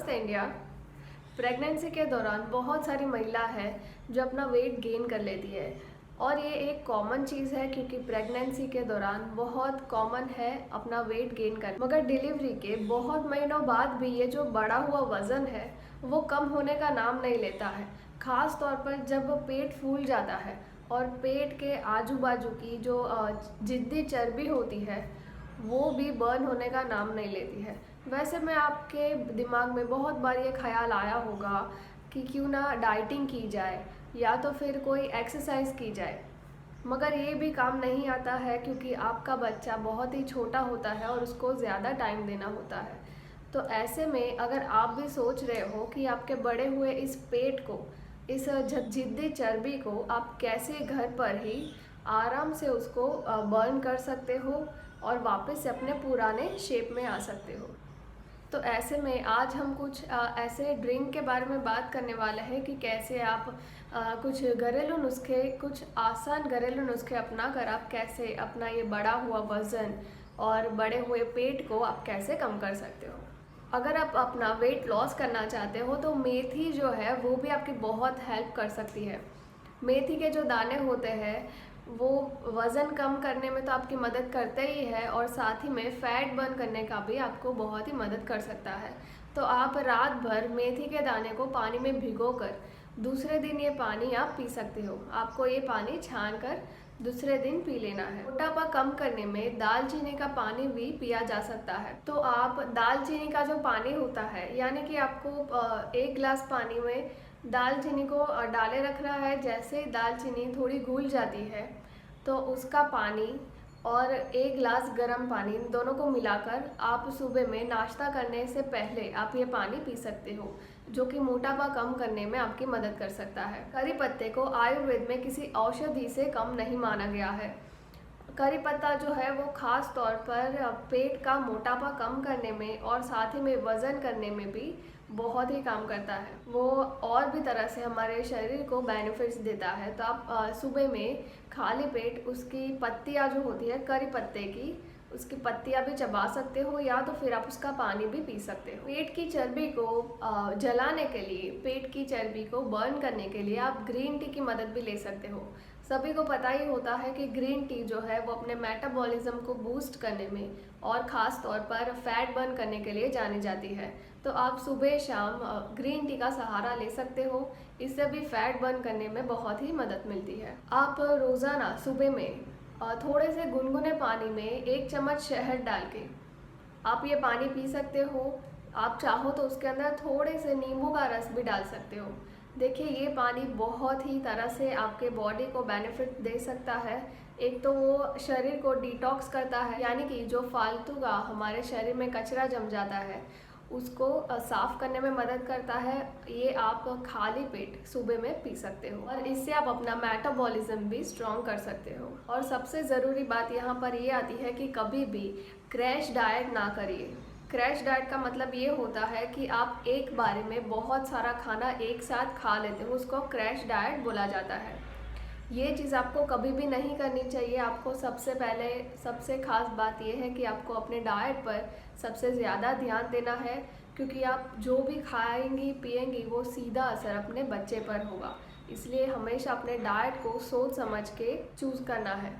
नमस्ते India. Pregnancy के दौरान बहुत सारी महिला है जो अपना वेट गेन कर लेती है और ये एक कॉमन चीज़ है क्योंकि प्रेगनेंसी के दौरान बहुत कॉमन है अपना वेट गेन करना। मगर डिलीवरी के बहुत महीनों बाद भी ये जो बढ़ा हुआ वज़न है वो कम होने का नाम नहीं लेता है। ख़ास तौर पर जब पेट फूल जाता है और पेट के आजू बाजू की जो जिद्दी चर्बी होती है वो भी बर्न होने का नाम नहीं लेती है। वैसे में आपके दिमाग में बहुत बार ये ख्याल आया होगा कि क्यों ना डाइटिंग की जाए या तो फिर कोई एक्सरसाइज की जाए, मगर ये भी काम नहीं आता है क्योंकि आपका बच्चा बहुत ही छोटा होता है और उसको ज़्यादा टाइम देना होता है। तो ऐसे में अगर आप भी सोच रहे हो कि आपके बढ़े हुए इस पेट को, इस जिद्दी चर्बी को आप कैसे घर पर ही आराम से उसको बर्न कर सकते हो और वापस से अपने पुराने शेप में आ सकते हो। तो ऐसे में आज हम कुछ ऐसे ड्रिंक के बारे में बात करने वाले हैं कि कैसे आप कुछ घरेलू नुस्खे, कुछ आसान घरेलू नुस्खे अपना कर आप कैसे अपना ये बढ़ा हुआ वज़न और बढ़े हुए पेट को आप कैसे कम कर सकते हो। अगर आप अपना वेट लॉस करना चाहते हो तो मेथी जो है वो भी आपकी बहुत हेल्प कर सकती है। मेथी के जो दाने होते हैं वो वज़न कम करने में तो आपकी मदद करते ही है और साथ ही में फ़ैट बर्न करने का भी आपको बहुत ही मदद कर सकता है। तो आप रात भर मेथी के दाने को पानी में भिगोकर दूसरे दिन ये पानी आप पी सकते हो। आपको ये पानी छान कर दूसरे दिन पी लेना है। मोटापा कम करने में दालचीनी का पानी भी पिया जा सकता है। तो आप दालचीनी का जो पानी होता है, यानी कि आपको 1 गिलास पानी में दालचीनी को डाले रखना है। जैसे ही दालचीनी थोड़ी घुल जाती है तो उसका पानी और 1 गिलास गर्म पानी दोनों को मिलाकर आप सुबह में नाश्ता करने से पहले आप ये पानी पी सकते हो, जो कि मोटापा कम करने में आपकी मदद कर सकता है। करी पत्ते को आयुर्वेद में किसी औषधि से कम नहीं माना गया है। करी पत्ता जो है वो ख़ास तौर पर पेट का मोटापा कम करने में और साथ ही में वज़न करने में भी बहुत ही काम करता है। वो और भी तरह से हमारे शरीर को बेनिफिट्स देता है। तो आप सुबह में खाली पेट उसकी पत्तियाँ जो होती है करी पत्ते की, उसकी पत्तियाँ भी चबा सकते हो या तो फिर आप उसका पानी भी पी सकते हो। पेट की चर्बी को जलाने के लिए, पेट की चर्बी को बर्न करने के लिए आप ग्रीन टी की मदद भी ले सकते हो। सभी को पता ही होता है कि ग्रीन टी जो है वो अपने मेटाबॉलिज्म को बूस्ट करने में और ख़ास तौर पर फैट बर्न करने के लिए जानी जाती है। तो आप सुबह शाम ग्रीन टी का सहारा ले सकते हो। इससे भी फैट बर्न करने में बहुत ही मदद मिलती है। आप रोज़ाना सुबह में थोड़े से गुनगुने पानी में 1 चम्मच शहद डाल के आप ये पानी पी सकते हो। आप चाहो तो उसके अंदर थोड़े से नींबू का रस भी डाल सकते हो। देखिए ये पानी बहुत ही तरह से आपके बॉडी को बेनिफिट दे सकता है। एक तो वो शरीर को डिटॉक्स करता है, यानी कि जो फालतू का हमारे शरीर में कचरा जम जाता है उसको साफ़ करने में मदद करता है। ये आप खाली पेट सुबह में पी सकते हो और इससे आप अपना मेटाबॉलिज्म भी स्ट्रॉन्ग कर सकते हो। और सबसे ज़रूरी बात यहाँ पर ये आती है कि कभी भी क्रैश डाइट ना करिए। क्रैश डाइट का मतलब ये होता है कि आप एक बारी में बहुत सारा खाना एक साथ खा लेते हो, उसको क्रैश डाइट बोला जाता है। ये चीज़ आपको कभी भी नहीं करनी चाहिए। आपको सबसे पहले सबसे ख़ास बात यह है कि आपको अपने डाइट पर सबसे ज़्यादा ध्यान देना है, क्योंकि आप जो भी खाएंगी पिएंगी वो सीधा असर अपने बच्चे पर होगा। इसलिए हमेशा अपने डाइट को सोच समझ के चूज़ करना है।